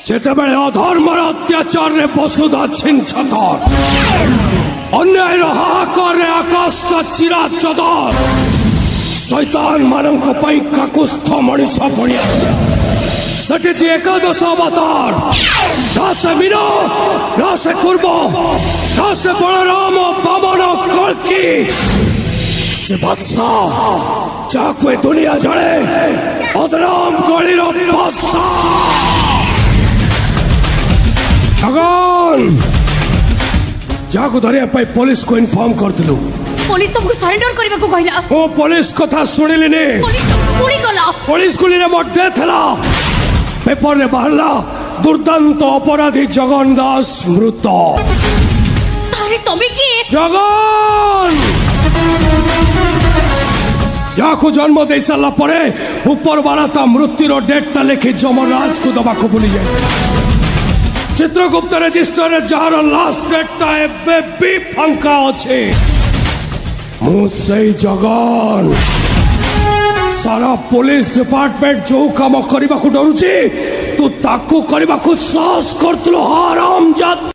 যেতেবেলে অধর্মর অত্যাচারে বসুধা ছিঞ্ছতর ଅନ୍ୟାୟର ହାହାକାରରେ ଆକାଶଟା ଚିରା ଚଦର ଶୈତାନ ମାନଙ୍କ ପାଇଁ କାକୁସ୍ଥ ମଣିଷ ପଡ଼ିଆ ସେଠିଛି ଏକାଦଶ ଅବତାର ନା ସେ ମୀନ ନା ସେ କୁର୍ମ ନା ସେ ବଳରାମ ବାମନ କଳ୍କି ସେ ବାଦଶା ଯାହାକୁ ଏ ଦୁନିଆ ଜଳେ ବଦନାମ ଗଳିର ବାଦଶା ଜଗନ ଯାହାକୁ ଧରିବା ପାଇଁ ପୋଲିସକୁ ଇନଫର୍ମ କରିଥିଲୁ। पुलिस तुमको सरेंडर करने को कहला। ମୁଁ ପୋଲିସ କଥା ଶୁଣିଲିନି। पुलिस तुमको गुली कला। ପୋଲିସ ଗୁଳିରେ ମୋ ଡେଥ୍ ହେଲା। ପେପରରେ ବାହାରିଲା ଦୁର୍ଦାନ୍ତ ଅପରାଧୀ ଜଗନ ଦାସ ମୃତ। अरे तुम्हें की ଜଗନ ଯାହାକୁ ଜନ୍ମ ଦେଇ ସାରିଲା ପରେ ଉପରବାଲା ତା ମୃତ୍ୟୁର ଡେଟ୍ଟା ଲେଖି ଯମରାଜକୁ ଦବାକୁ ଭୁଲି ଯାଇଥିଲା। ଚିତ୍ରଗୁପ୍ତ ରେଜିଷ୍ଟରରେ ଯାହାର ଲାଷ୍ଟ ଡେଟ୍ଟା ଏବେ ବି ଫାଙ୍କା ଅଛି। ମୁଁ ସେଇ ଜଗନ ସାରା ପୋଲିସ ଡିପାର୍ଟମେଣ୍ଟ ଯୋଉ କାମ କରିବାକୁ ଡରୁଛି ତୁ ତାକୁ କରିବାକୁ ସାହସ କରୁଥିଲୁ ହରାମ ଜାତ।